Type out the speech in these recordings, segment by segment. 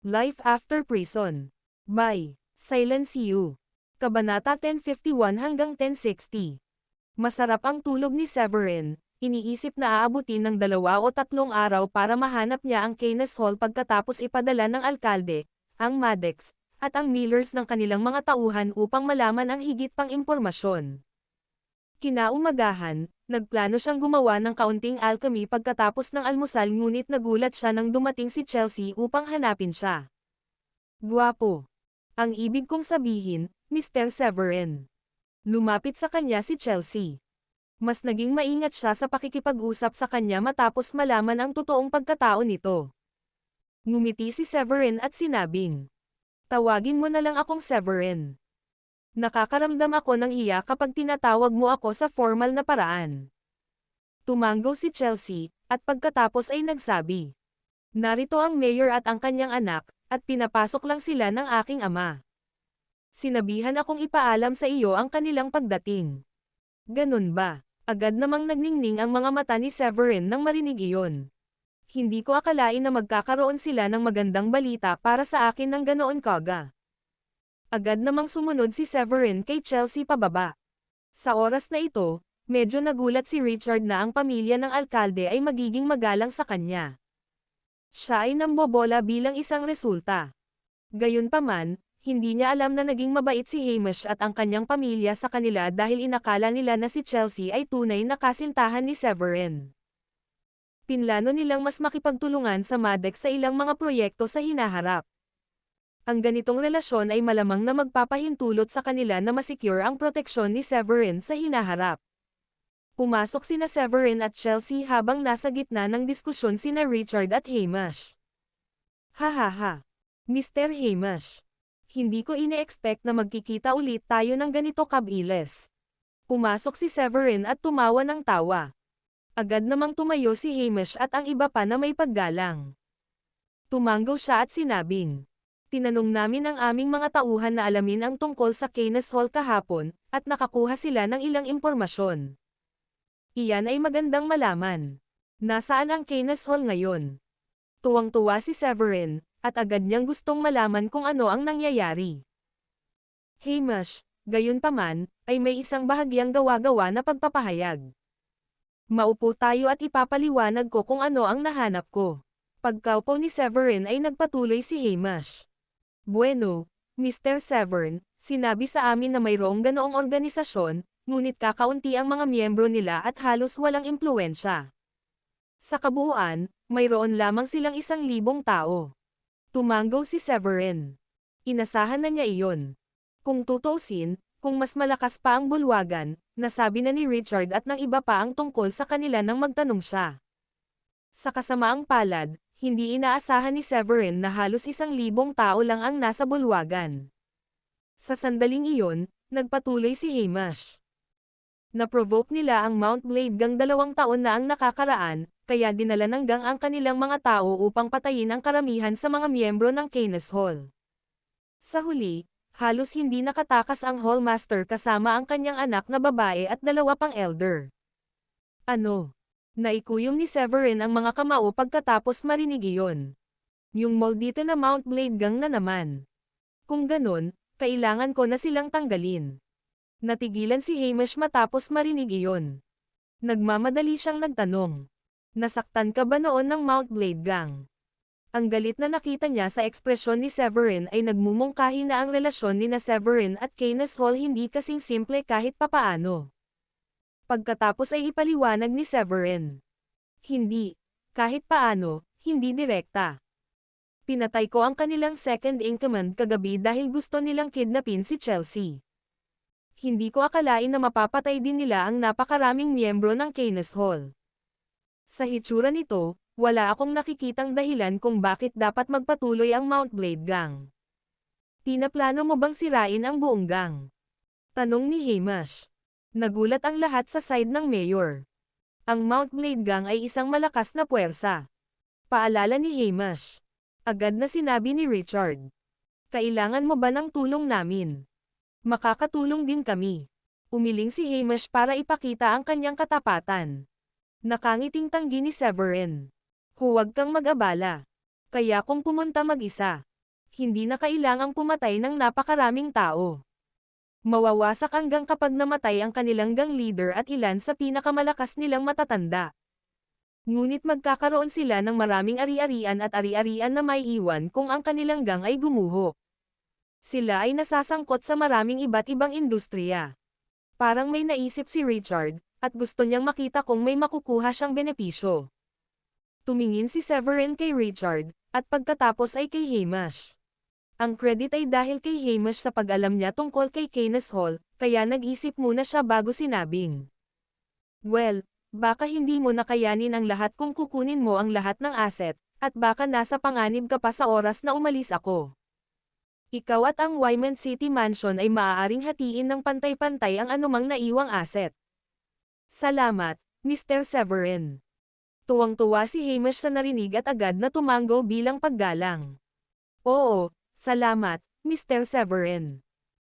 Life After Prison. By Silence You. Kabanata 1051 hanggang 1060. Masarap ang tulog ni Severin. Iniisip na aabutin ng 2 o 3 araw para mahanap niya ang Keynes Hall pagkatapos ipadala ng alkalde, ang Maddox, at ang Millers ng kanilang mga tauhan upang malaman ang higit pang impormasyon. Kinaumagahan, nagplano siyang gumawa ng kaunting alchemy pagkatapos ng almusal ngunit nagulat siya nang dumating si Chelsea upang hanapin siya. Guwapo. Ang ibig kong sabihin, Mr. Severin. Lumapit sa kanya si Chelsea. Mas naging maingat siya sa pakikipag-usap sa kanya matapos malaman ang totoong pagkatao nito. Ngumiti si Severin at sinabing, "Tawagin mo na lang akong Severin. Nakakaramdam ako ng hiya kapag tinatawag mo ako sa formal na paraan." Tumanggo si Chelsea, at pagkatapos ay nagsabi, "Narito ang mayor at ang kanyang anak, at pinapasok lang sila ng aking ama. Sinabihan akong ipaalam sa iyo ang kanilang pagdating." "Ganun ba?" Agad namang nagningning ang mga mata ni Severin nang marinig iyon. "Hindi ko akalain na magkakaroon sila ng magandang balita para sa akin ng ganoon kaga." Agad namang sumunod si Severin kay Chelsea pababa. Sa oras na ito, medyo nagulat si Richard na ang pamilya ng alkalde ay magiging magalang sa kanya. Siya ay nambobola bilang isang resulta. Gayunpaman, hindi niya alam na naging mabait si Hamish at ang kanyang pamilya sa kanila dahil inakala nila na si Chelsea ay tunay na kasintahan ni Severin. Pinlano nilang mas makipagtulungan sa Maddox sa ilang mga proyekto sa hinaharap. Ang ganitong relasyon ay malamang na magpapahintulot sa kanila na masecure ang proteksyon ni Severin sa hinaharap. Pumasok sina Severin at Chelsea habang nasa gitna ng diskusyon sina Richard at Hamish. "Hahaha. Mr. Hamish. Hindi ko ine-expect na magkikita ulit tayo ng ganito kabilis." Pumasok si Severin at tumawa ng tawa. Agad namang tumayo si Hamish at ang iba pa na may paggalang. Tumanggo siya at sinabing, "Tinanong namin ang aming mga tauhan na alamin ang tungkol sa Keynes Hall kahapon, at nakakuha sila ng ilang impormasyon. Iyan ay magandang malaman. Nasaan ang Keynes Hall ngayon?" Tuwang-tuwa si Severin, at agad niyang gustong malaman kung ano ang nangyayari. "Hamish, gayunpaman, ay may isang bahagyang gawa-gawa na pagpapahayag. Maupo tayo at ipapaliwanag ko kung ano ang nahanap ko." Pagkaupo ni Severin ay nagpatuloy si Hamish. "Bueno, Mr. Severn, sinabi sa amin na mayroong ganoong organisasyon, ngunit kakaunti ang mga miyembro nila at halos walang impluwensya. Sa kabuuan, mayroon lamang silang 1,000 tao." Tumanggo si Severin. Inasahan na niya iyon. Kung tutuusin, kung mas malakas pa ang bulwagan, nasabi na ni Richard at ng iba pa ang tungkol sa kanila nang magtanong siya. Sa kasamaang palad, hindi inaasahan ni Severin na halos 1,000 tao lang ang nasa bulwagan. Sa sandaling iyon, nagpatuloy si Hamish. "Na-provoke nila ang Mount Blade gang 2 taon na ang nakakaraan, kaya dinala ng gang ang kanilang mga tao upang patayin ang karamihan sa mga miyembro ng Keynes Hall. Sa huli, halos hindi nakatakas ang Hallmaster kasama ang kanyang anak na babae at 2 pang elder." "Ano?" Naikuyom ni Severin ang mga kamao pagkatapos marinig iyon. "Yung maldito na Mount Blade gang na naman. Kung ganon, kailangan ko na silang tanggalin." Natigilan si Hamish matapos marinig iyon. Nagmamadali siyang nagtanong, "Nasaktan ka ba noon ng Mount Blade gang?" Ang galit na nakita niya sa ekspresyon ni Severin ay nagmumungkahi na ang relasyon ni na Severin at Keynes Hall hindi kasing simple kahit papaano. Pagkatapos ay ipaliwanag ni Severin, "Hindi. Kahit paano, hindi direkta. Pinatay ko ang kanilang second in command kagabi dahil gusto nilang kidnapin si Chelsea. Hindi ko akalain na mapapatay din nila ang napakaraming miyembro ng Keynes Hall. Sa hitsura nito, wala akong nakikitang dahilan kung bakit dapat magpatuloy ang Mount Blade gang. Pinaplano mo bang sirain ang buong gang?" Tanong ni Hamish. Nagulat ang lahat sa side ng mayor. Ang Mount Blade gang ay isang malakas na puwersa. Paalala ni Hamish. Agad na sinabi ni Richard, "Kailangan mo ba ng tulong namin?" "Makakatulong din kami." Umiling si Hamish para ipakita ang kanyang katapatan. Nakangiting tanggi ni Severin. "Huwag kang mag-abala. Kaya kung pumunta mag-isa. Hindi na kailangang pumatay ng napakaraming tao. Mawawasak hanggang kapag namatay ang kanilang gang leader at ilan sa pinakamalakas nilang matatanda. Ngunit magkakaroon sila ng maraming ari-arian at ari-arian na may iwan kung ang kanilang gang ay gumuho. Sila ay nasasangkot sa maraming iba't ibang industriya. Parang may naisip si Richard, at gusto niyang makita kung may makukuha siyang benepisyo. Tumingin si Severin kay Richard, at pagkatapos ay kay Hamish. Ang credit ay dahil kay Hamish sa pag-alam niya tungkol kay Keynes Hall, kaya nag-isip muna siya bago sinabing. Well, baka hindi mo nakayanin ang lahat kung kukunin mo ang lahat ng asset, at baka nasa panganib ka pa sa oras na umalis ako. Ikaw at ang Wyman City Mansion ay maaaring hatiin ng pantay-pantay ang anumang naiwang asset. Salamat, Mr. Severin. Tuwang-tuwa si Hamish sa narinig at agad na tumango bilang paggalang. Oo, salamat, Mr. Severin.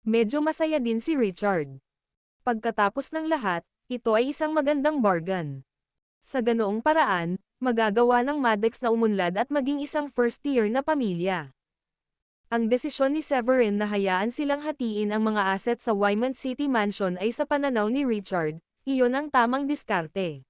Medyo masaya din si Richard. Pagkatapos ng lahat, ito ay isang magandang bargain. Sa ganoong paraan, magagawa ng Maddox na umunlad at maging isang first-tier na pamilya. Ang desisyon ni Severin na hayaan silang hatiin ang mga asset sa Wyman City Mansion ay sa pananaw ni Richard, iyon ang tamang diskarte.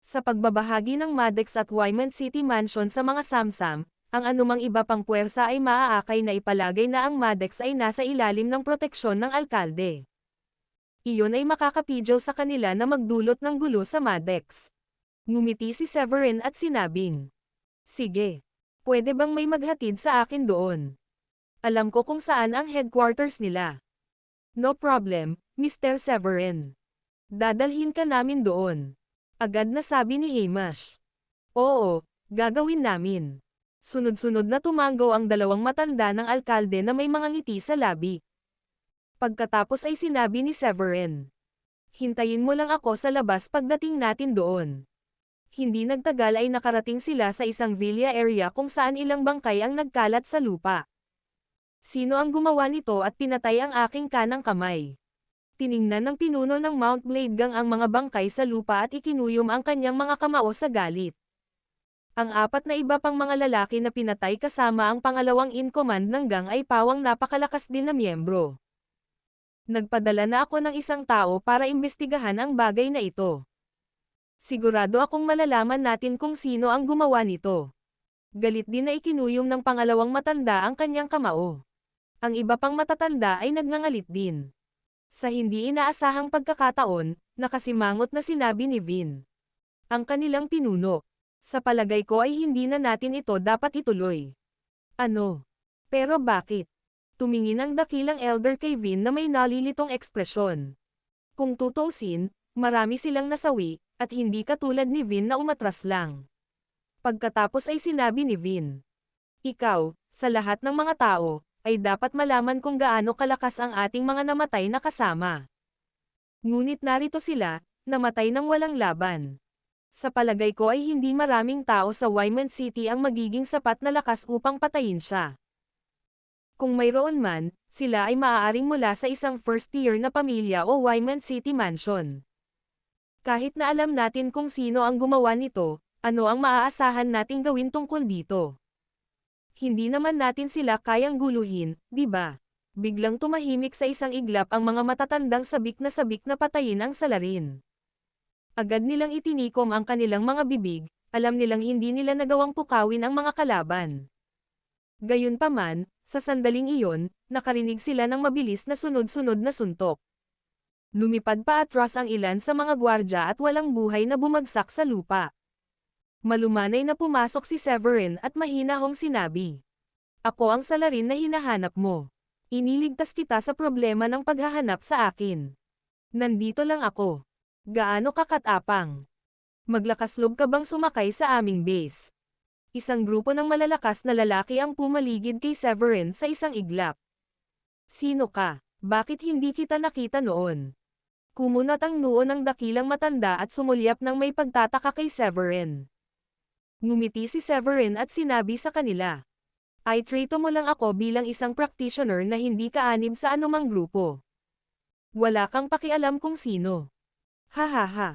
Sa pagbabahagi ng Maddox at Wyman City Mansion sa mga samsam, ang anumang iba pang puwersa ay maaakay na ipalagay na ang Maddox ay nasa ilalim ng proteksyon ng alkalde. Iyon ay makakapidyo sa kanila na magdulot ng gulo sa Maddox. Ngumiti si Severin at sinabing, sige, pwede bang may maghatid sa akin doon? Alam ko kung saan ang headquarters nila. No problem, Mr. Severin. Dadalhin ka namin doon. Agad na sabi ni Hamish. Oo, gagawin namin. Sunod-sunod na tumango ang dalawang matanda ng alkalde na may mga ngiti sa labi. Pagkatapos ay sinabi ni Severin. Hintayin mo lang ako sa labas pagdating natin doon. Hindi nagtagal ay nakarating sila sa isang villa area kung saan ilang bangkay ang nagkalat sa lupa. Sino ang gumawa nito at pinatay ang aking kanang kamay? Tiningnan ng pinuno ng Mount Blade Gang ang mga bangkay sa lupa at ikinuyom ang kanyang mga kamao sa galit. Ang apat na iba pang mga lalaki na pinatay kasama ang pangalawang in-command ng gang ay pawang napakalakas din na miyembro. Nagpadala na ako ng isang tao para imbestigahan ang bagay na ito. Sigurado akong malalaman natin kung sino ang gumawa nito. Galit din na ikinuyom ng pangalawang matanda ang kanyang kamao. Ang iba pang matatanda ay nagngangalit din. Sa hindi inaasahang pagkakataon, nakasimangot na sinabi ni Vin. Ang kanilang pinuno. Sa palagay ko ay hindi na natin ito dapat ituloy. Ano? Pero bakit? Tumingin ang dakilang elder kay Vin na may nalilitong ekspresyon. Kung tutuusin, marami silang nasawi, at hindi katulad ni Vin na umatras lang. Pagkatapos ay sinabi ni Vin. Ikaw, sa lahat ng mga tao, ay dapat malaman kung gaano kalakas ang ating mga namatay na kasama. Ngunit narito sila, namatay ng walang laban. Sa palagay ko ay hindi maraming tao sa Wyman City ang magiging sapat na lakas upang patayin siya. Kung mayroon man, sila ay maaaring mula sa isang first-tier na pamilya o Wyman City Mansion. Kahit na alam natin kung sino ang gumawa nito, ano ang maaasahan nating gawin tungkol dito? Hindi naman natin sila kayang guluhin, di ba? Biglang tumahimik sa isang iglap ang mga matatandang sabik na patayin ang salarin. Agad nilang itinikom ang kanilang mga bibig, alam nilang hindi nila nagawang pukawin ang mga kalaban. Gayunpaman, sa sandaling iyon, nakarinig sila ng mabilis na sunod-sunod na suntok. Lumipad pa atras ang ilan sa mga gwardya at walang buhay na bumagsak sa lupa. Malumanay na pumasok si Severin at mahinahong sinabi. Ako ang salarin na hinahanap mo. Iniligtas kita sa problema ng paghahanap sa akin. Nandito lang ako. Gaano ka katapang? Maglakas loob ka bang sumakay sa aming base? Isang grupo ng malalakas na lalaki ang pumaligid kay Severin sa isang iglap. Sino ka? Bakit hindi kita nakita noon? Kumunat ang noo ng dakilang matanda at sumulyap ng may pagtataka kay Severin. Ngumiti si Severin at sinabi sa kanila. Ay trito mo lang ako bilang isang practitioner na hindi kaanib sa anumang grupo. Wala kang pakialam kung sino. Ha ha ha.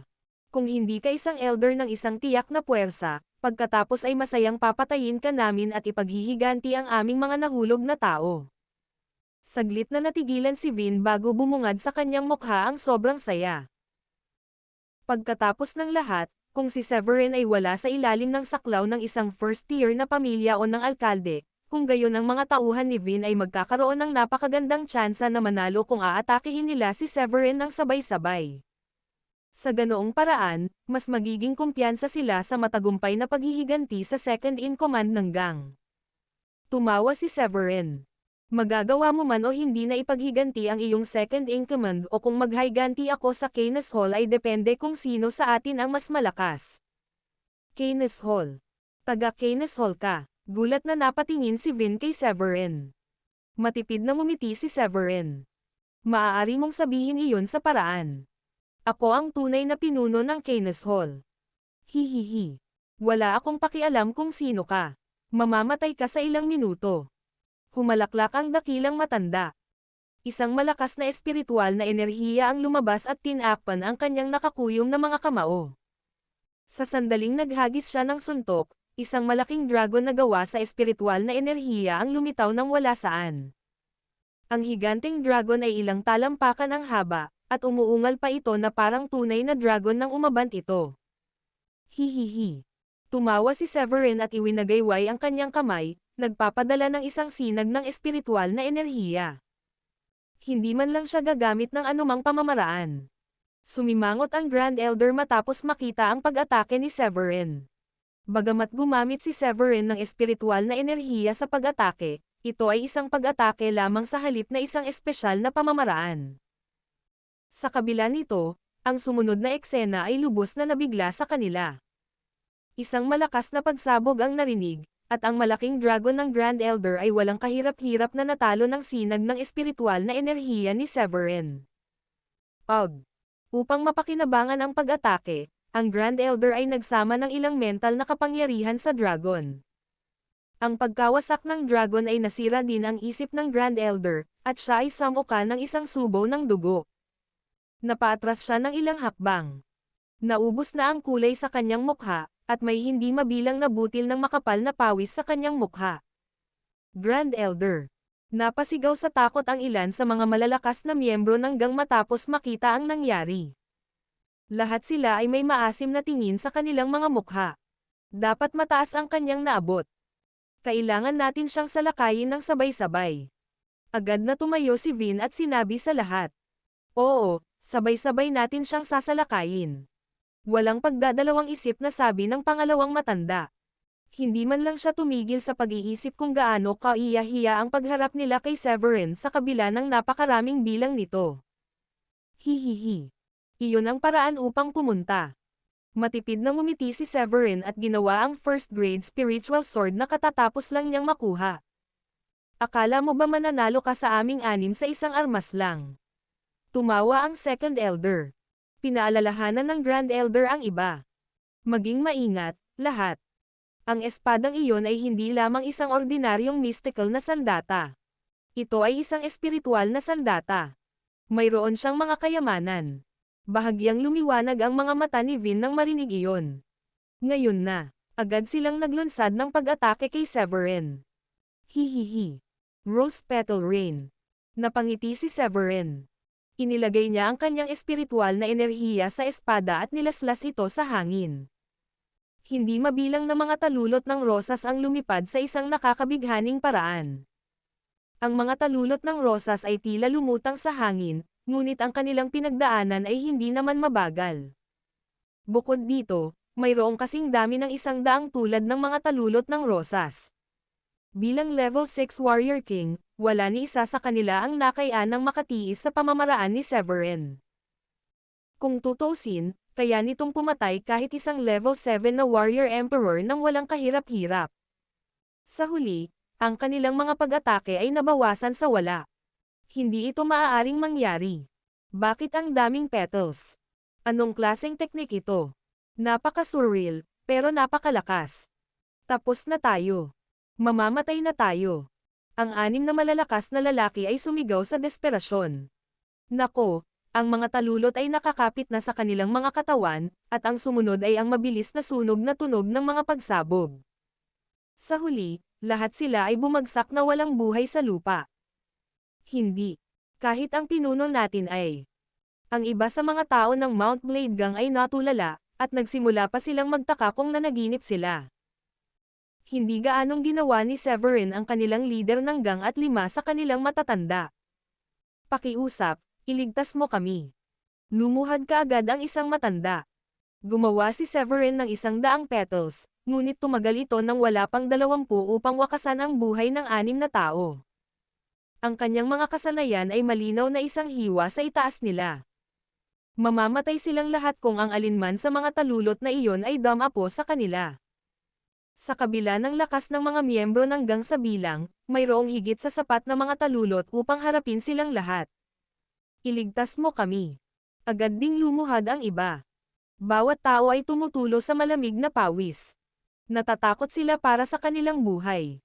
Kung hindi ka isang elder ng isang tiyak na puwersa, Pagkatapos ay masayang papatayin ka namin at ipaghihiganti ang aming mga nahulog na tao. Saglit na natigilan si Vin bago bumungad sa kanyang mukha ang sobrang saya. Pagkatapos ng lahat, kung si Severin ay wala sa ilalim ng saklaw ng isang first-tier na pamilya o ng alkalde, kung gayon ang mga tauhan ni Vin ay magkakaroon ng napakagandang tsansa na manalo kung aatakihin nila si Severin ng sabay-sabay. Sa ganoong paraan, mas magiging kumpiyansa sila sa matagumpay na paghihiganti sa second-in-command ng gang. Tumawa si Severin. Magagawa mo man o hindi na ipaghiganti ang iyong second-in-command o kung maghiganti ako sa Canis Hall ay depende kung sino sa atin ang mas malakas. Canis Hall. Taga Canis Hall ka. Gulat na napatingin si Vin kay Severin. Matipid na ngumiti si Severin. Maaari mong sabihin iyon sa paraan. Ako ang tunay na pinuno ng Canis Hall. Hihihi. Wala akong pakialam kung sino ka. Mamamatay ka sa ilang minuto. Humalaklak ang dakilang matanda. Isang malakas na espiritual na enerhiya ang lumabas at tinakpan ang kanyang nakakuyom na mga kamao. Sa sandaling naghagis siya ng suntok, isang malaking dragon na gawa sa espiritual na enerhiya ang lumitaw ng wala saan. Ang higanteng dragon ay ilang talampakan ang haba, at umuungal pa ito na parang tunay na dragon nang umabant ito. Hihihi. Tumawa si Severin at iwinagayway ang kanyang kamay, nagpapadala ng isang sinag ng espiritual na enerhiya. Hindi man lang siya gagamit ng anumang pamamaraan. Sumimangot ang Grand Elder matapos makita ang pag-atake ni Severin. Bagamat gumamit si Severin ng espiritual na enerhiya sa pag-atake, ito ay isang pag-atake lamang sa halip na isang espesyal na pamamaraan. Sa kabila nito, ang sumunod na eksena ay lubos na nabigla sa kanila. Isang malakas na pagsabog ang narinig, at ang malaking dragon ng Grand Elder ay walang kahirap-hirap na natalo ng sinag ng espiritual na enerhiya ni Severin. Upang mapakinabangan ang pag-atake, ang Grand Elder ay nagsama ng ilang mental na kapangyarihan sa dragon. Ang pagkawasak ng dragon ay nasira din ang isip ng Grand Elder, at siya ay samuka ng isang subo ng dugo. Napaatras siya ng ilang hakbang. Naubos na ang kulay sa kanyang mukha, at may hindi mabilang na butil ng makapal na pawis sa kanyang mukha. Grand Elder. Napasigaw sa takot ang ilan sa mga malalakas na miyembro ng gang matapos makita ang nangyari. Lahat sila ay may maasim na tingin sa kanilang mga mukha. Dapat mataas ang kanyang naabot. Kailangan natin siyang salakayin ng sabay-sabay. Agad na tumayo si Vin at sinabi sa lahat. Oo, sabay-sabay natin siyang sasalakayin. Walang pagdadalawang isip na sabi ng pangalawang matanda. Hindi man lang siya tumigil sa pag-iisip kung gaano kaiya-hiya ang pagharap nila kay Severin sa kabila ng napakaraming bilang nito. Hihihi. Iyon ang paraan upang pumunta. Matipid na ngumiti si Severin at ginawa ang first-grade spiritual sword na katatapos lang niyang makuha. Akala mo ba mananalo ka sa aming anim sa isang armas lang? Tumawa ang second elder. Pinaalalahanan ng Grand Elder ang iba. Maging maingat, lahat. Ang espadang iyon ay hindi lamang isang ordinaryong mystical na sandata. Ito ay isang espiritual na sandata. Mayroon siyang mga kayamanan. Bahagyang lumiwanag ang mga mata ni Vin nang marinig iyon. Ngayon na, agad silang naglunsad ng pag-atake kay Severin. Hihihi. Rose Petal Rain. Napangiti si Severin. Inilagay niya ang kanyang espiritual na enerhiya sa espada at nilaslas ito sa hangin. Hindi mabilang na mga talulot ng rosas ang lumipad sa isang nakakabighaning paraan. Ang mga talulot ng rosas ay tila lumutang sa hangin, ngunit ang kanilang pinagdaanan ay hindi naman mabagal. Bukod dito, mayroong kasing dami ng 100 tulad ng mga talulot ng rosas. Bilang level 6 Warrior King, wala ni isa sa kanila ang nakaya ng makatiis sa pamamaraan ni Severin. Kung tutusin, kaya nitong pumatay kahit isang level 7 na Warrior Emperor nang walang kahirap-hirap. Sa huli, ang kanilang mga pag-atake ay nabawasan sa wala. Hindi ito maaaring mangyari. Bakit ang daming petals? Anong klaseng teknik ito? Napaka-surreal, pero napakalakas. Tapos na tayo. Mamamatay na tayo. Ang 6 na malalakas na lalaki ay sumigaw sa desperasyon. Nako, Ang mga talulot ay nakakapit na sa kanilang mga katawan, at ang sumunod ay ang mabilis na sunog na tunog ng mga pagsabog. Sa huli, lahat sila ay bumagsak na walang buhay sa lupa. Hindi. Kahit ang pinuno natin ay. Ang iba sa mga tao ng Mount Blade Gang ay natulala, at nagsimula pa silang magtaka kung nanaginip sila. Hindi gaanong ginawa ni Severin ang kanilang leader ng gang at 5 sa kanilang matatanda. Pakiusap, iligtas mo kami. Lumuhad kaagad ang isang matanda. Gumawa si Severin ng 100 petals, ngunit tumagal ito ng wala pang 20 upang wakasan ang buhay ng 6 na tao. Ang kanyang mga kasanayan ay malinaw na isang hiwa sa itaas nila. Mamamatay silang lahat kung ang alinman sa mga talulot na iyon ay damapo sa kanila. Sa kabila ng lakas ng mga miyembro ng gang sa bilang, mayroong higit sa sapat na mga talulot upang harapin silang lahat. Iligtas mo kami. Agad ding lumuhad ang iba. Bawat tao ay tumutulo sa malamig na pawis. Natatakot sila para sa kanilang buhay.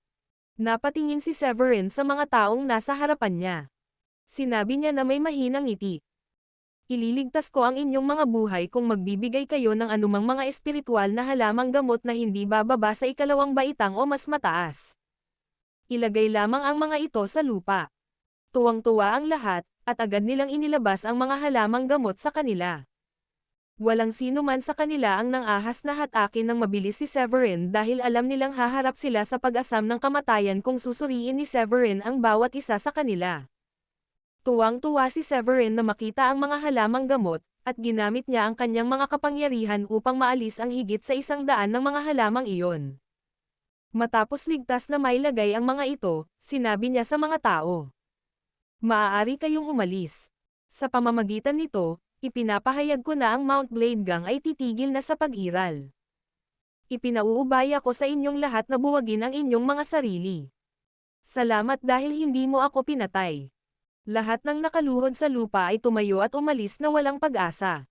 Napatingin si Severin sa mga taong nasa harapan niya. Sinabi niya na may mahinang ngiti. Ililigtas ko ang inyong mga buhay kung magbibigay kayo ng anumang mga espiritual na halamang gamot na hindi bababa sa 2 baitang o mas mataas. Ilagay lamang ang mga ito sa lupa. Tuwang-tuwa ang lahat, at agad nilang inilabas ang mga halamang gamot sa kanila. Walang sino man sa kanila ang nang-ahas na hatakin ng mabilis si Severin dahil alam nilang haharap sila sa pag-asam ng kamatayan kung susuriin ni Severin ang bawat isa sa kanila. Tuwang-tuwa si Severin na makita ang mga halamang gamot, at ginamit niya ang kanyang mga kapangyarihan upang maalis ang higit sa 100 ng mga halamang iyon. Matapos ligtas na mailagay ang mga ito, sinabi niya sa mga tao. Maaari kayong umalis. Sa pamamagitan nito, ipinapahayag ko na ang Mount Blade Gang ay titigil na sa pag-iral. Ipinauubaya ko sa inyong lahat na buwagin ang inyong mga sarili. Salamat dahil hindi mo ako pinatay. Lahat ng nakaluhod sa lupa ay tumayo at umalis na walang pag-asa.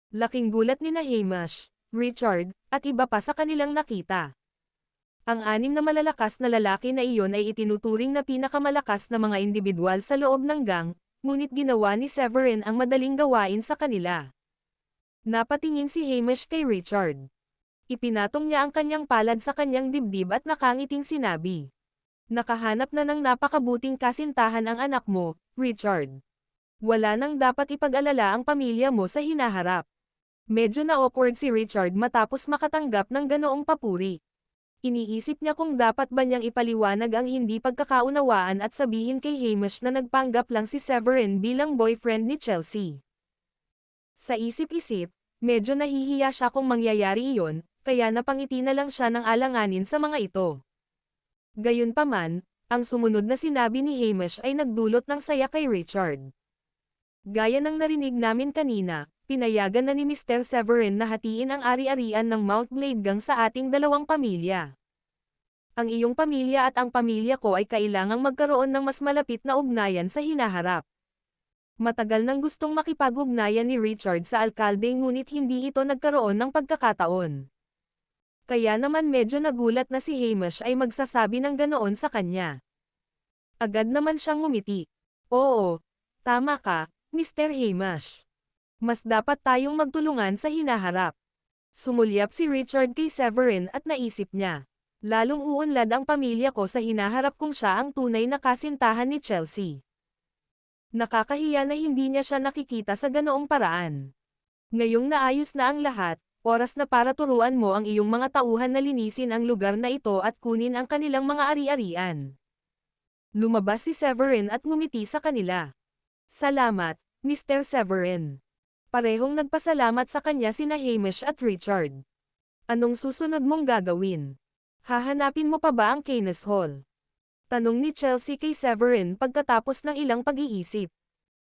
Laking gulat ni Hamish, Richard, at iba pa sa kanilang nakita. Ang 6 na malalakas na lalaki na iyon ay itinuturing na pinakamalakas na mga individual sa loob ng gang, ngunit ginawa ni Severin ang madaling gawain sa kanila. Napatingin si Hamish kay Richard. Ipinatong niya ang kanyang palad sa kanyang dibdib at nakangiting sinabi. Nakahanap na ng napakabuting kasintahan ang anak mo, Richard. Wala nang dapat ipag-alala ang pamilya mo sa hinaharap. Medyo na-awkward si Richard matapos makatanggap ng ganoong papuri. Iniisip niya kung dapat ba niyang ipaliwanag ang hindi pagkakaunawaan at sabihin kay Hamish na nagpanggap lang si Severin bilang boyfriend ni Chelsea. Sa isip-isip, medyo nahihiya siya kung mangyayari iyon, kaya napangiti na lang siya ng alanganin sa mga ito. Gayunpaman, ang sumunod na sinabi ni Hamish ay nagdulot ng saya kay Richard. Gaya ng narinig namin kanina, pinayagan na ni Mr. Severin na hatiin ang ari-arian ng Mount Blade Gang sa ating 2 pamilya. Ang iyong pamilya at ang pamilya ko ay kailangang magkaroon ng mas malapit na ugnayan sa hinaharap. Matagal nang gustong makipag-ugnayan ni Richard sa alkalde ngunit hindi ito nagkaroon ng pagkakataon. Kaya naman medyo nagulat na si Hamish ay magsasabi ng ganoon sa kanya. Agad naman siyang ngumiti. Oo, tama ka, Mr. Hamish. Mas dapat tayong magtulungan sa hinaharap. Sumulyap si Richard kay Severin at naisip niya. Lalong uunlad ang pamilya ko sa hinaharap kung siya ang tunay na kasintahan ni Chelsea. Nakakahiya na hindi niya siya nakikita sa ganoong paraan. Ngayong naayos na ang lahat, oras na para turuan mo ang iyong mga tauhan na linisin ang lugar na ito at kunin ang kanilang mga ari-arian. Lumabas si Severin at ngumiti sa kanila. Salamat, Mr. Severin. Parehong nagpasalamat sa kanya sina Hamish at Richard. Anong susunod mong gagawin? Hahanapin mo pa ba ang Keynes Hall? Tanong ni Chelsea kay Severin pagkatapos ng ilang pag-iisip.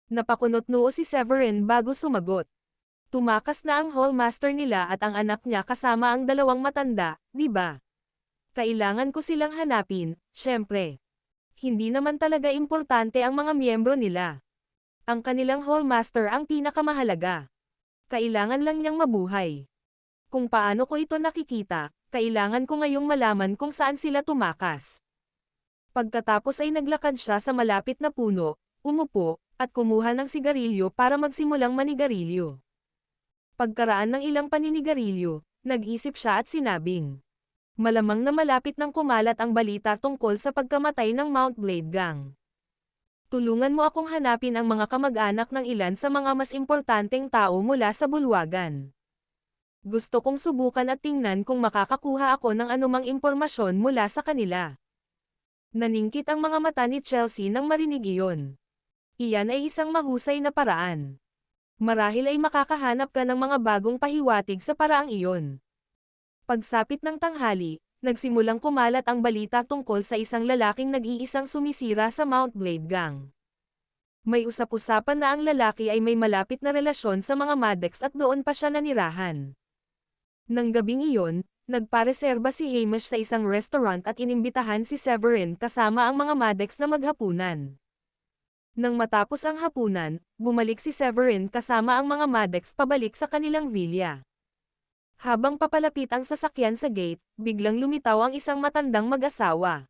Napakunot noo si Severin bago sumagot. Tumakas na ang hallmaster nila at ang anak niya kasama ang 2 matanda, di ba? Kailangan ko silang hanapin, syempre. Hindi naman talaga importante ang mga miyembro nila. Ang kanilang hallmaster ang pinakamahalaga. Kailangan lang niyang mabuhay. Kung paano ko ito nakikita, kailangan ko ngayong malaman kung saan sila tumakas. Pagkatapos ay naglakad siya sa malapit na puno, umupo, at kumuha ng sigarilyo para magsimulang manigarilyo. Pagkaraan ng ilang paninigarilyo, nag-isip siya at sinabing, malamang na malapit nang kumalat ang balita tungkol sa pagkamatay ng Mount Blade Gang. Tulungan mo akong hanapin ang mga kamag-anak ng ilan sa mga mas importanteng tao mula sa bulwagan. Gusto kong subukan at tingnan kung makakakuha ako ng anumang impormasyon mula sa kanila. Naningkit ang mga mata ni Chelsea nang marinig iyon. Iyan ay isang mahusay na paraan. Marahil ay makakahanap ka ng mga bagong pahiwatig sa paraang iyon. Pagsapit ng tanghali, nagsimulang kumalat ang balita tungkol sa isang lalaking nag-iisang sumisira sa Mount Blade Gang. May usap-usapan na ang lalaki ay may malapit na relasyon sa mga Maddox at doon pa siya nanirahan. Nang gabing iyon, nagpareserba si Hamish sa isang restaurant at inimbitahan si Severin kasama ang mga Maddox na maghapunan. Nang matapos ang hapunan, bumalik si Severin kasama ang mga Maddox pabalik sa kanilang villa. Habang papalapit ang sasakyan sa gate, biglang lumitaw ang isang matandang mag-asawa.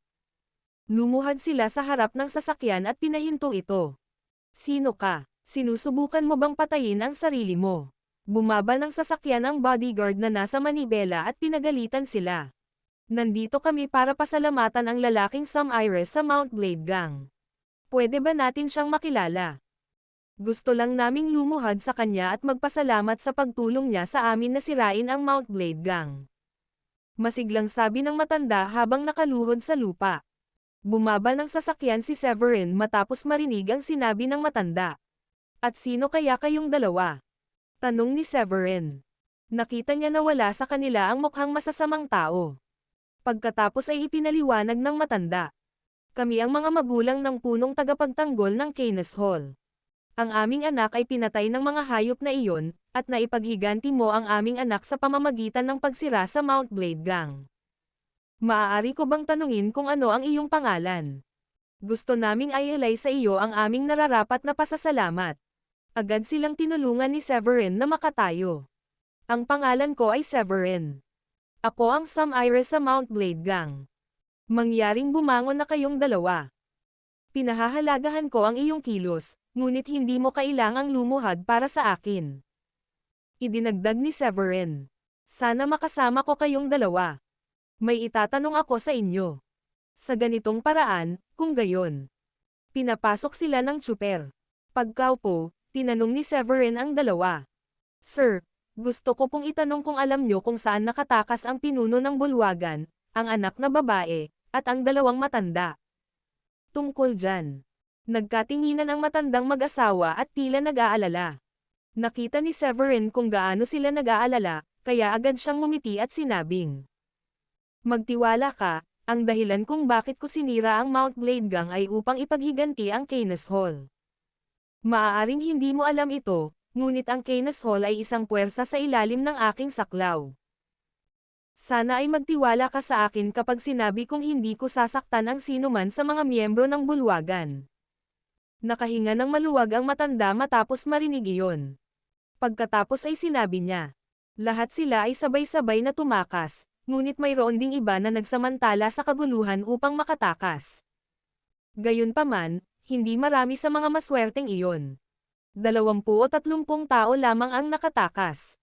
Lumuhad sila sa harap ng sasakyan at pinahinto ito. Sino ka? Sinusubukan mo bang patayin ang sarili mo? Bumaba ng sasakyan ang bodyguard na nasa manibela at pinagalitan sila. Nandito kami para pasalamatan ang lalaking Sam Iris sa Mount Blade Gang. Pwede ba natin siyang makilala? Gusto lang naming lumuhad sa kanya at magpasalamat sa pagtulong niya sa amin na sirain ang Mount Blade Gang. Masiglang sabi ng matanda habang nakaluhod sa lupa. Bumaba ng sasakyan si Severin matapos marinig ang sinabi ng matanda. At sino kaya kayong dalawa? Tanong ni Severin. Nakita niya na wala sa kanila ang mukhang masasamang tao. Pagkatapos ay ipinaliwanag ng matanda. Kami ang mga magulang ng punong tagapagtanggol ng Keynes Hall. Ang aming anak ay pinatay ng mga hayop na iyon, at naipaghiganti mo ang aming anak sa pamamagitan ng pagsira sa Mount Blade Gang. Maaari ko bang tanungin kung ano ang iyong pangalan? Gusto naming ialay sa iyo ang aming nararapat na pasasalamat. Agad silang tinulungan ni Severin na makatayo. Ang pangalan ko ay Severin. Ako ang Sam Iris sa Mount Blade Gang. Mangyaring bumangon na kayong dalawa. Pinahahalagahan ko ang iyong kilos, ngunit hindi mo kailangang lumuhad para sa akin. Idinagdag ni Severin. Sana makasama ko kayong dalawa. May itatanong ako sa inyo. Sa ganitong paraan, kung gayon. Pinapasok sila ng tsuper. Pagkaupo, tinanong ni Severin ang dalawa. Sir, gusto ko pong itanong kung alam nyo kung saan nakatakas ang pinuno ng bulwagan, ang anak na babae, at ang dalawang matanda. Tungkol dyan. Nagkatinginan ang matandang mag-asawa at tila nag-aalala. Nakita ni Severin kung gaano sila nag-aalala, kaya agad siyang ngumiti at sinabing. Magtiwala ka, ang dahilan kung bakit ko sinira ang Mount Blade Gang ay upang ipaghiganti ang Keynes Hall. Maaaring hindi mo alam ito, ngunit ang Keynes Hall ay isang puwersa sa ilalim ng aking saklaw. Sana ay magtiwala ka sa akin kapag sinabi kong hindi ko sasaktan ang sinuman sa mga miyembro ng bulwagan. Nakahinga ng maluwag ang matanda matapos marinig iyon. Pagkatapos ay sinabi niya. Lahat sila ay sabay-sabay na tumakas, ngunit mayroon ding iba na nagsamantala sa kaguluhan upang makatakas. Gayunpaman, hindi marami sa mga maswerteng iyon. 20 o 30 tao lamang ang nakatakas.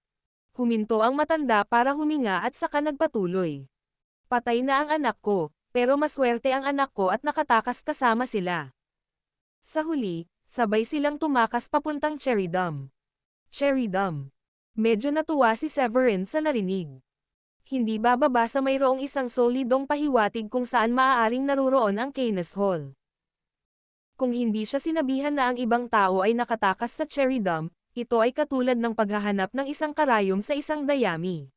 Huminto ang matanda para huminga at saka nagpatuloy. Patay na ang anak ko, pero maswerte ang anak ko at nakatakas kasama sila. Sa huli, sabay silang tumakas papuntang Cherry Dam. Cherry Dam. Medyo natuwa si Severin sa narinig. Hindi bababa sa mayroong isang solidong pahiwatig kung saan maaaring naruroon ang Keynes Hall. Kung hindi siya sinabihan na ang ibang tao ay nakatakas sa Cherry Dam, ito ay katulad ng paghahanap ng isang karayom sa isang dayami.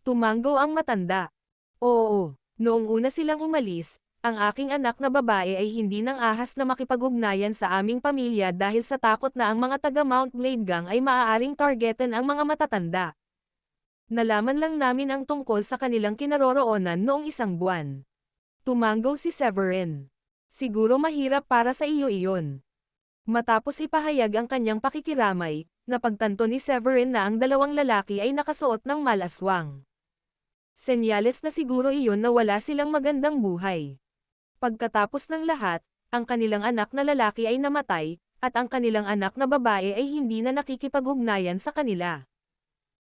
Tumango ang matanda. Oo, noong una silang umalis, ang aking anak na babae ay hindi nang ahas na makipag-ugnayan sa aming pamilya dahil sa takot na ang mga taga Mount Blade Gang ay maaaring targetan ang mga matatanda. Nalaman lang namin ang tungkol sa kanilang kinaroroonan noong isang buwan. Tumango si Severin. Siguro mahirap para sa iyo iyon. Matapos ipahayag ang kanyang pakikiramay, napagtanto ni Severin na ang dalawang lalaki ay nakasuot ng malaswang. Senyales na siguro iyon na wala silang magandang buhay. Pagkatapos ng lahat, ang kanilang anak na lalaki ay namatay, At ang kanilang anak na babae ay hindi na nakikipag-ugnayan sa kanila.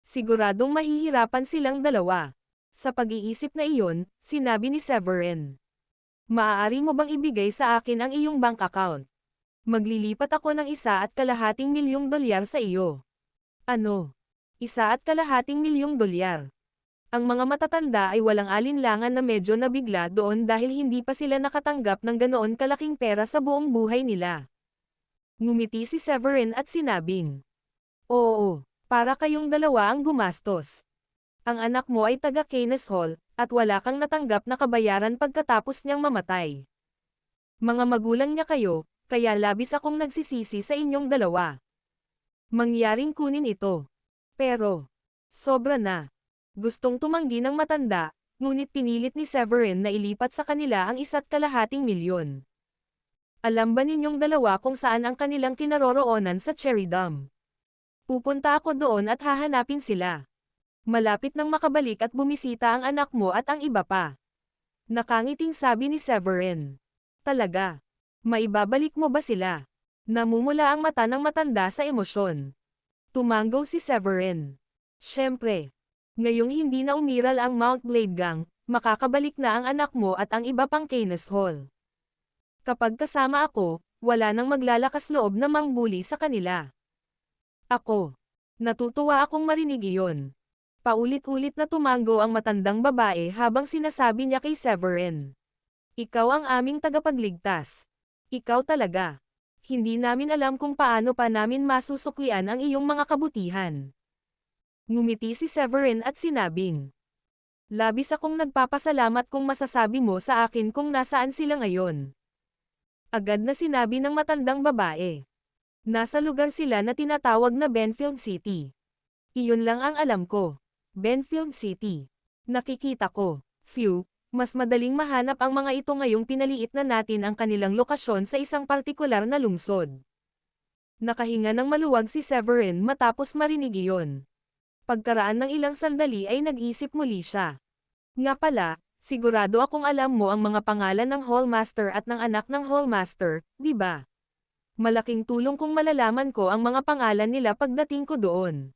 Siguradong mahihirapan silang dalawa. Sa pag-iisip na iyon, sinabi ni Severin. Maaari mo bang ibigay sa akin ang iyong bank account? Maglilipat ako ng $1.2 milyong sa iyo. Ano? $1.2 milyong? Ang mga matatanda ay walang alinlangan na medyo nabigla doon dahil hindi pa sila nakatanggap ng ganoon kalaking pera sa buong buhay nila. Ngumiti si Severin at sinabing, "Oo, para kayong dalawa ang gumastos. Ang anak mo ay taga Keynes Hall, at wala kang natanggap na kabayaran pagkatapos niyang mamatay. Mga magulang niya kayo, kaya labis akong nagsisisi sa inyong dalawa. Mangyaring kunin ito. Pero, sobra na." Gustong tumanggi ng matanda, ngunit pinilit ni Severin na ilipat sa kanila ang $1.2 milyon. Alam ba ninyong dalawa kung saan ang kanilang kinaroroonan sa Cherry Dam? Pupunta ako doon at hahanapin sila. Malapit nang makabalik at bumisita ang anak mo at ang iba pa. Nakangiting sabi ni Severin. Talaga? Maibabalik mo ba sila? Namumula ang mata ng matanda sa emosyon. Tumango si Severin. Siyempre. Ngayong hindi na umiral ang Mount Blade Gang, makakabalik na ang anak mo at ang iba pang Keynes Hall. Kapag kasama ako, wala nang maglalakas loob na mangbuli sa kanila. Ako. Natutuwa akong marinig iyon. Paulit-ulit na tumango ang matandang babae habang sinasabi niya kay Severin. Ikaw ang aming tagapagligtas. Ikaw talaga. Hindi namin alam kung paano pa namin masusuklian ang iyong mga kabutihan. Ngumiti si Severin at sinabing, labis akong nagpapasalamat kung masasabi mo sa akin kung nasaan sila ngayon. Agad na sinabi ng matandang babae. Nasa lugar sila na tinatawag na Benfield City. Iyon lang ang alam ko. Benfield City. Nakikita ko. Phew, mas madaling mahanap ang mga ito ngayong pinaliit na natin ang kanilang lokasyon sa isang partikular na lungsod. Nakahinga ng maluwag si Severin matapos marinig iyon. Pagkaraan ng ilang sandali ay nag-isip muli siya. Nga pala, sigurado akong alam mo ang mga pangalan ng Hallmaster at ng anak ng Hallmaster, di ba? Malaking tulong kung malalaman ko ang mga pangalan nila pagdating ko doon.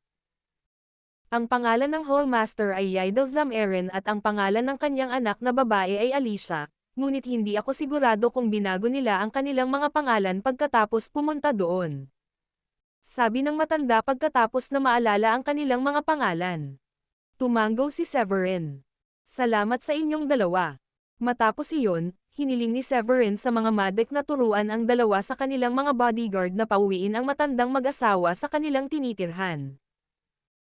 Ang pangalan ng Hallmaster ay Yaidel Zameren at ang pangalan ng kanyang anak na babae ay Alicia, ngunit hindi ako sigurado kung binago nila ang kanilang mga pangalan pagkatapos pumunta doon. Sabi ng matanda pagkatapos na maalala ang kanilang mga pangalan. Tumango si Severin. Salamat sa inyong dalawa. Matapos iyon, hiniling ni Severin sa mga madek na turuan ang dalawa sa kanilang mga bodyguard na pauwiin ang matandang mag-asawa sa kanilang tinitirhan.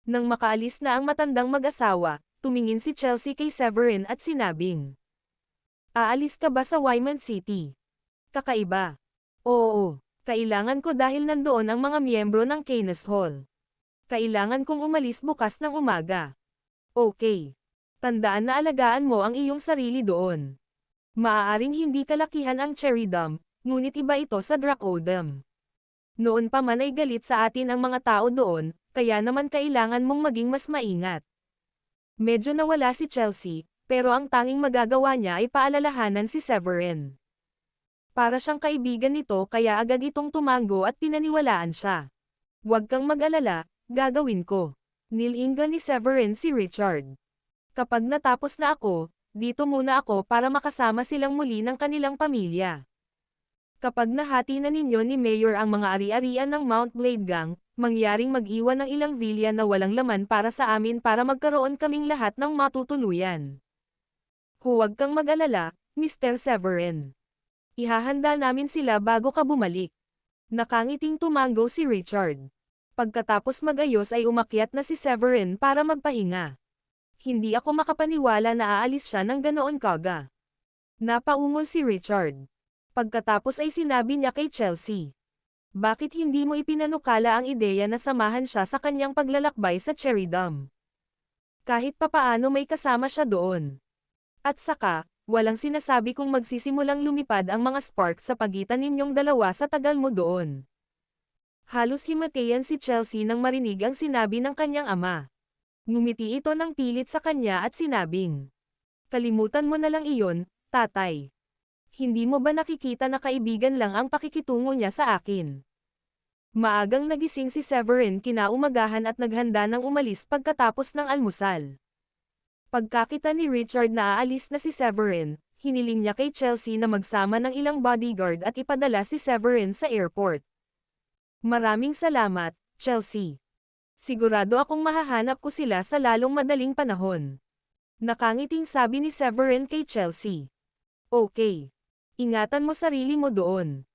Nang makaalis na ang matandang mag-asawa, tumingin si Chelsea kay Severin at sinabing, aalis ka ba sa Wyman City? Kakaiba. Oo, kailangan ko dahil nandoon ang mga miyembro ng Keynes Hall. Kailangan kong umalis bukas ng umaga. Okay. Tandaan na alagaan mo ang iyong sarili doon. Maaaring hindi kalakihan ang Cherry Dam, ngunit iba ito sa Dracodam. Noon pa man ay galit sa atin ang mga tao doon, kaya naman kailangan mong maging mas maingat. Medyo nawala si Chelsea, pero ang tanging magagawa niya ay paalalahanan si Severin. Para siyang kaibigan nito kaya agad itong tumango at pinaniwalaan siya. Huwag kang mag-alala, gagawin ko. Nilinga ni Severin si Richard. Kapag natapos na ako, dito muna ako para makasama silang muli ng kanilang pamilya. Kapag nahati na ninyo ni Mayor ang mga ari-arian ng Mount Blade Gang, mangyaring mag-iwan ng ilang vilya na walang laman para sa amin para magkaroon kaming lahat ng matutuluyan. Huwag kang mag-alala, Mr. Severin. Ihahanda namin sila bago ka bumalik. Nakangiting tumango si Richard. Pagkatapos magayos ay umakyat na si Severin para magpahinga. Hindi ako makapaniwala na aalis siya ng ganoon kaga. Napaungol si Richard. Pagkatapos ay sinabi niya kay Chelsea. Bakit hindi mo ipinanukala ang ideya na samahan siya sa kanyang paglalakbay sa Cherry Dam? Kahit papaano may kasama siya doon. At saka, walang sinasabi kung magsisimulang lumipad ang mga sparks sa pagitan ninyong dalawa sa tagal mo doon. Halos himatayan si Chelsea nang marinig ang sinabi ng kanyang ama. Ngumiti ito ng pilit sa kanya at sinabing, kalimutan mo na lang iyon, tatay. Hindi mo ba nakikita na kaibigan lang ang pakikitungo niya sa akin? Maagang nagising si Severin kinaumagahan at naghanda ng umalis pagkatapos ng almusal. Pagkakita ni Richard na aalis na si Severin, hiniling niya kay Chelsea na magsama ng ilang bodyguard at ipadala si Severin sa airport. Maraming salamat, Chelsea. Sigurado akong mahahanap ko sila sa lalong madaling panahon. Nakangiting sabi ni Severin kay Chelsea. Okay. Ingatan mo sarili mo doon.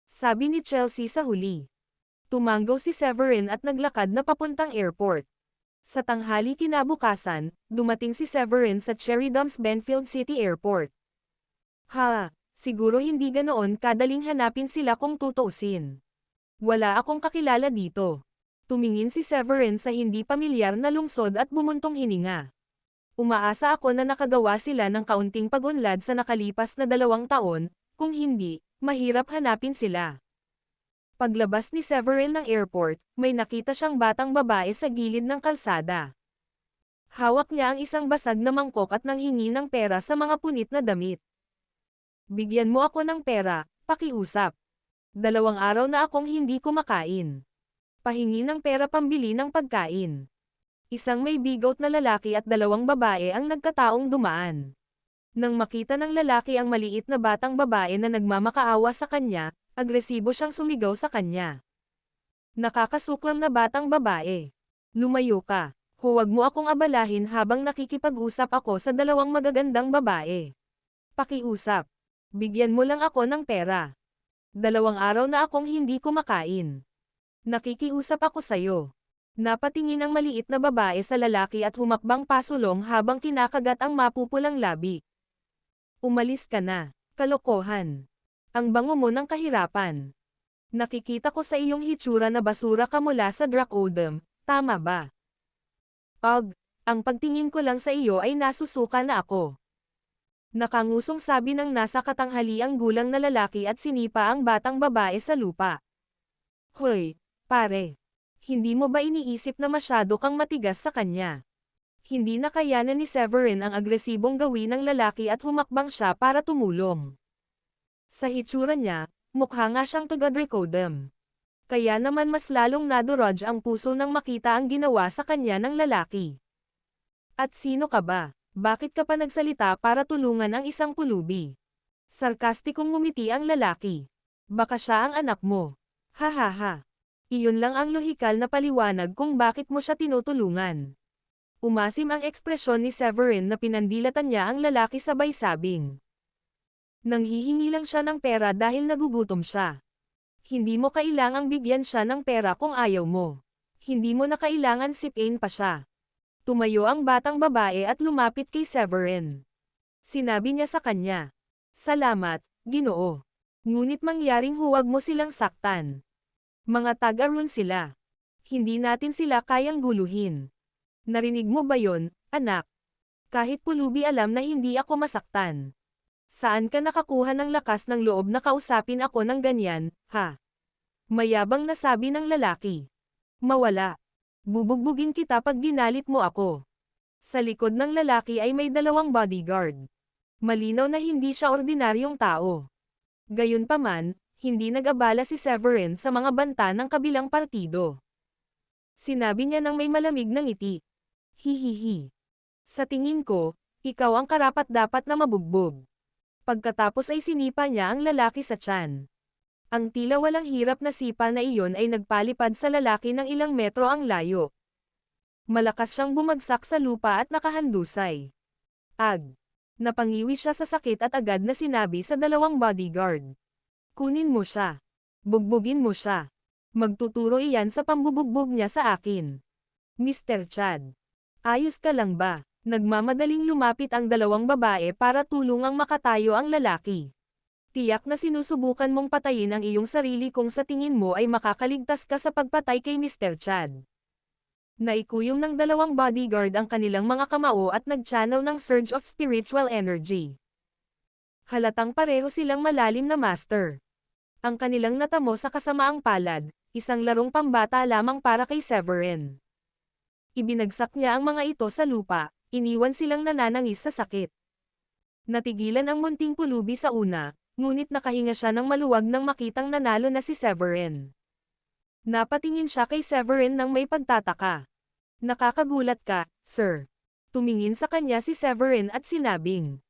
Sabi ni Chelsea sa huli. Tumanggo si Severin at naglakad na papuntang airport. Sa tanghali kinabukasan, dumating si Severin sa Cherry Dumps Benfield City Airport. Siguro hindi ganoon kadaling hanapin sila kung tutuusin. Wala akong kakilala dito. Tumingin si Severin sa hindi pamilyar na lungsod at bumuntong hininga. Umaasa ako na nakagawa sila ng kaunting pag-unlad sa nakalipas na 2 taon, kung hindi, mahirap hanapin sila. Paglabas ni Severin ng airport, may nakita siyang batang babae sa gilid ng kalsada. Hawak niya ang isang basag na mangkok at nanghingi ng pera sa mga punit na damit. Bigyan mo ako ng pera, pakiusap. 2 araw na akong hindi kumakain. Pahingi ng pera pambili ng pagkain. Isang may bigout na lalaki at 2 babae ang nagkataong dumaan. Nang makita ng lalaki ang maliit na batang babae na nagmamakaawa sa kanya, agresibo siyang sumigaw sa kanya. Nakakasuklam na batang babae. Lumayo ka. Huwag mo akong abalahin habang nakikipag-usap ako sa 2 magagandang babae. Pakiusap. Bigyan mo lang ako ng pera. 2 araw na akong hindi kumakain. Nakikiusap ako sayo. Napatingin ang maliit na babae sa lalaki at humakbang pasulong habang kinakagat ang mapupulang labi. Umalis ka na. Kalokohan. Ang bango mo ng kahirapan. Nakikita ko sa iyong hitsura na basura ka mula sa Dracodem, tama ba? Ang pagtingin ko lang sa iyo ay nasusuka na ako. Nakangusong sabi ng nasa katanghaliang gulang na lalaki at sinipa ang batang babae sa lupa. Hoy, pare. Hindi mo ba iniisip na masyado kang matigas sa kanya? Hindi na kayanan ni Severin ang agresibong gawin ng lalaki at humakbang siya para tumulong. Sa hitsura niya, mukha nga siyang taga-Dracodem. Kaya naman mas lalong nadurog ang puso nang makita ang ginawa sa kanya ng lalaki. At sino ka ba? Bakit ka pa nagsalita para tulungan ang isang pulubi? Sarkastikong ngumiti ang lalaki. Baka siya ang anak mo. Ha. Iyon lang ang lohikal na paliwanag kung bakit mo siya tinutulungan. Umasim ang ekspresyon ni Severin na pinandilatan niya ang lalaki sabay sabing. Nanghihingi lang siya ng pera dahil nagugutom siya. Hindi mo kailangang bigyan siya ng pera kung ayaw mo. Hindi mo na kailangan sipin pa siya. Tumayo ang batang babae at lumapit kay Severin. Sinabi niya sa kanya. Salamat, Ginoo. Ngunit mangyaring huwag mo silang saktan. Mga taga-run sila. Hindi natin sila kayang guluhin. Narinig mo ba yon, anak? Kahit pulubi alam na hindi ako masaktan. Saan ka nakakuha ng lakas ng loob na kausapin ako ng ganyan, ha? Mayabang na sabi ng lalaki. Mawala. Bubugbugin kita pag ginalit mo ako. Sa likod ng lalaki ay may 2 bodyguard. Malinaw na hindi siya ordinaryong tao. Gayunpaman, hindi nag-abala si Severin sa mga banta ng kabilang partido. Sinabi niya nang may malamig na ngiti. Hihihi. Sa tingin ko, ikaw ang karapat-dapat na mabugbog. Pagkatapos ay sinipa niya ang lalaki sa tiyan. Ang tila walang hirap na sipa na iyon ay nagpalipad sa lalaki ng ilang metro ang layo. Malakas siyang bumagsak sa lupa at nakahandusay. Napangiwi siya sa sakit at agad na sinabi sa 2 bodyguard. Kunin mo siya. Bugbugin mo siya. Magtuturo iyan sa pambubugbog niya sa akin. Mr. Chad. Ayos ka lang ba? Nagmamadaling lumapit ang 2 babae para tulungang makatayo ang lalaki. Tiyak na sinusubukan mong patayin ang iyong sarili kung sa tingin mo ay makakaligtas ka sa pagpatay kay Mr. Chad. Naikuyom ng 2 bodyguard ang kanilang mga kamao at nag-channel ng surge of spiritual energy. Halatang pareho silang malalim na master. Ang kanilang natamo sa kasamaang palad, isang larong pambata lamang para kay Severin. Ibinagsak niya ang mga ito sa lupa. Iniwan silang nananangis sa sakit. Natigilan ang munting pulubi sa una, ngunit nakahinga siya ng maluwag nang makitang nanalo na si Severin. Napatingin siya kay Severin nang may pagtataka. Nakakagulat ka, sir. Tumingin sa kanya si Severin at sinabing,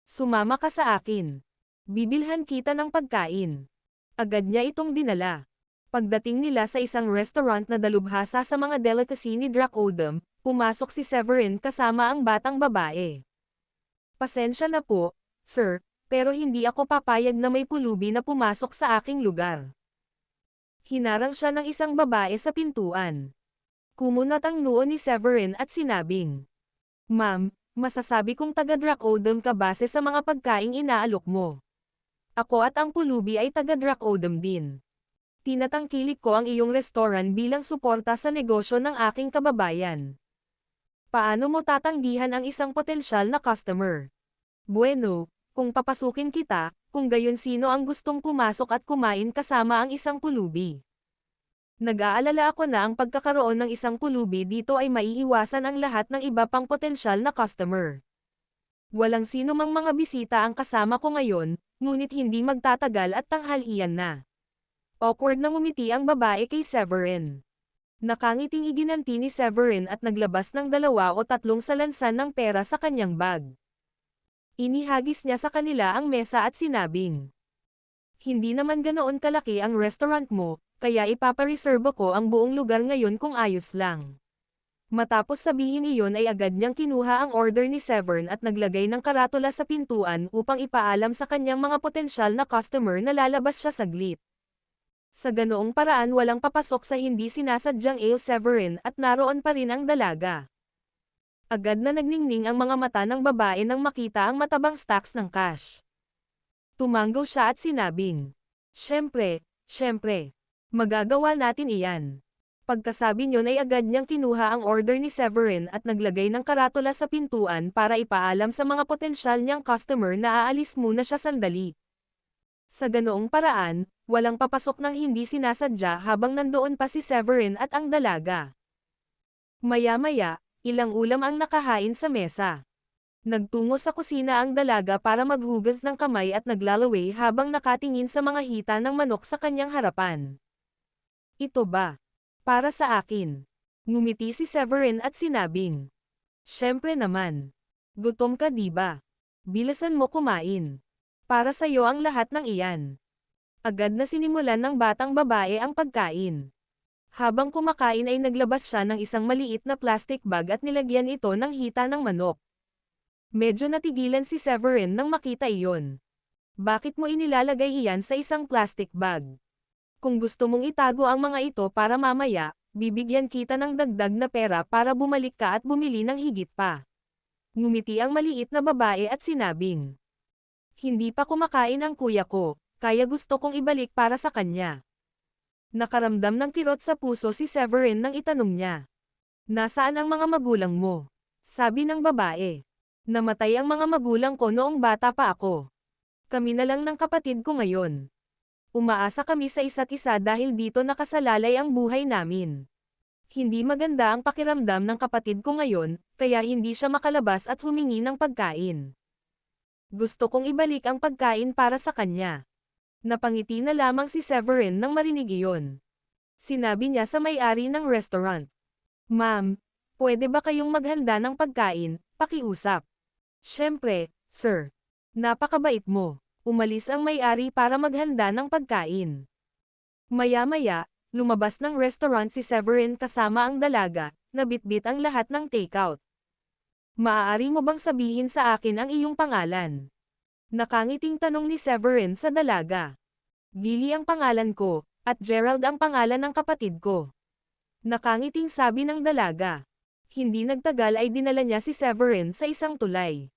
sumama ka sa akin. Bibilhan kita ng pagkain. Agad niya itong dinala. Pagdating nila sa isang restaurant na dalubhasa sa mga delicacy ni Drac Odom, pumasok si Severin kasama ang batang babae. Pasensya na po, sir, pero hindi ako papayag na may pulubi na pumasok sa aking lugar. Hinarang siya ng isang babae sa pintuan. Kumunat ang noo ni Severin at sinabing, Ma'am, masasabi kong taga Drac Odom ka base sa mga pagkaing inaalok mo. Ako at ang pulubi ay taga Drac Odom din. Tinatangkilik ko ang iyong restaurant bilang suporta sa negosyo ng aking kababayan. Paano mo tatanggihan ang isang potensyal na customer? Bueno, kung papasukin kita, kung gayon sino ang gustong pumasok at kumain kasama ang isang pulubi. Nag-aalala ako na ang pagkakaroon ng isang pulubi dito ay maiiwasan ang lahat ng iba pang potensyal na customer. Walang sino mang mga bisita ang kasama ko ngayon, ngunit hindi magtatagal at tanghalian na. Awkward na ngumiti ang babae kay Severin. Nakangiting iginanti ni Severin at naglabas ng 2 o 3 salansan ng pera sa kanyang bag. Inihagis niya sa kanila ang mesa at sinabing, hindi naman ganoon kalaki ang restaurant mo, kaya ipapareserve ko ang buong lugar ngayon kung ayos lang. Matapos sabihin iyon ay agad niyang kinuha ang order ni Severn at naglagay ng karatula sa pintuan upang ipaalam sa kanyang mga potensyal na customer na lalabas siya saglit. Sa ganoong paraan walang papasok sa hindi sinasadyang Ale Severin at naroon pa rin ang dalaga. Agad na nagningning ang mga mata ng babae nang makita ang matabang stacks ng cash. Tumanggo siya at sinabing, Siyempre, magagawa natin iyan. Pagkasabi niyon ay agad niyang kinuha ang order ni Severin at naglagay ng karatula sa pintuan para ipaalam sa mga potensyal niyang customer na aalis muna siya sandali. Sa ganoong paraan, walang papasok ng hindi sinasadya habang nandoon pa si Severin at ang dalaga. Maya-maya, ilang ulam ang nakahain sa mesa. Nagtungo sa kusina ang dalaga para maghugas ng kamay at naglalaway habang nakatingin sa mga hita ng manok sa kanyang harapan. Ito ba? Para sa akin. Ngumiti si Severin at sinabing, Siyempre naman. Gutom ka diba? Bilisan mo kumain. Para sa iyo ang lahat ng iyan. Agad na sinimulan ng batang babae ang pagkain. Habang kumakain ay naglabas siya ng isang maliit na plastic bag at nilagyan ito ng hita ng manok. Medyo natigilan si Severin nang makita iyon. Bakit mo inilalagay iyan sa isang plastic bag? Kung gusto mong itago ang mga ito para mamaya, bibigyan kita ng dagdag na pera para bumalik ka at bumili ng higit pa. Ngumiti ang maliit na babae at sinabing, Hindi pa kumakain ang kuya ko, kaya gusto kong ibalik para sa kanya. Nakaramdam ng kirot sa puso si Severin nang itanong niya. Nasaan ang mga magulang mo? Sabi ng babae. Namatay ang mga magulang ko noong bata pa ako. Kami na lang ng kapatid ko ngayon. Umaasa kami sa isa't isa dahil dito nakasalalay ang buhay namin. Hindi maganda ang pakiramdam ng kapatid ko ngayon, kaya hindi siya makalabas at humingi ng pagkain. Gusto kong ibalik ang pagkain para sa kanya. Napangiti na lamang si Severin nang marinig iyon. Sinabi niya sa may-ari ng restaurant. Ma'am, pwede ba kayong maghanda ng pagkain, pakiusap? Siyempre, sir. Napakabait mo. Umalis ang may-ari para maghanda ng pagkain. Maya-maya, lumabas ng restaurant si Severin kasama ang dalaga, na bitbit ang lahat ng takeout. Maaari mo bang sabihin sa akin ang iyong pangalan? Nakangiting tanong ni Severin sa dalaga. Gilly ang pangalan ko, at Gerald ang pangalan ng kapatid ko. Nakangiting sabi ng dalaga. Hindi nagtagal ay dinala niya si Severin sa isang tulay.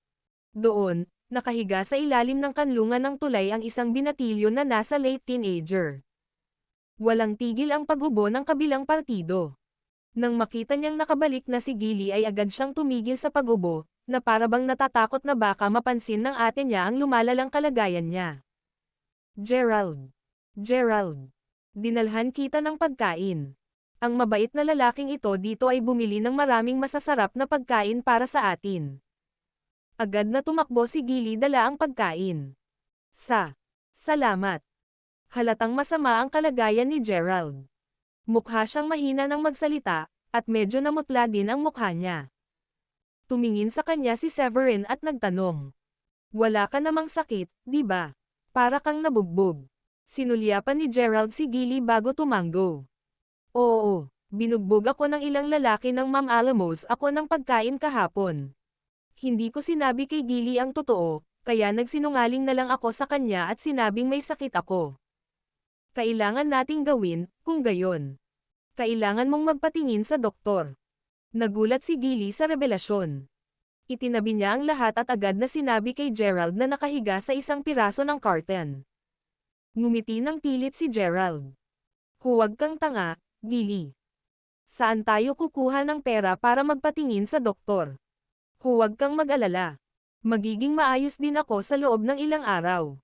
Doon, nakahiga sa ilalim ng kanlungan ng tulay ang isang binatilyo na nasa late teenager. Walang tigil ang pag-ubo ng kabilang partido. Nang makita niyang nakabalik na si Gilly ay agad siyang tumigil sa pag-ubo, na parabang natatakot na baka mapansin ng ate niya ang lumalalang kalagayan niya. Gerald. Dinalhan kita ng pagkain. Ang mabait na lalaking ito dito ay bumili ng maraming masasarap na pagkain para sa atin. Agad na tumakbo si Gilly dala ang pagkain. Salamat. Halatang masama ang kalagayan ni Gerald. Mukha siyang mahina ng magsalita, at medyo namutla din ang mukha niya. Tumingin sa kanya si Severin at nagtanong. Wala ka namang sakit, di ba? Para kang nabugbog. Sinulyapan ni Gerald si Gilly bago tumango. Oo, binugbog ako ng ilang lalaki ng Ma'am Alamos ako ng pagkain kahapon. Hindi ko sinabi kay Gilly ang totoo, kaya nagsinungaling na lang ako sa kanya at sinabing may sakit ako. Kailangan nating gawin, kung gayon. Kailangan mong magpatingin sa doktor. Nagulat si Gilly sa revelasyon. Itinabi niya ang lahat at agad na sinabi kay Gerald na nakahiga sa isang piraso ng curtain. Ngumiti ng pilit si Gerald. Huwag kang tanga, Gilly. Saan tayo kukuha ng pera para magpatingin sa doktor? Huwag kang mag-alala. Magiging maayos din ako sa loob ng ilang araw.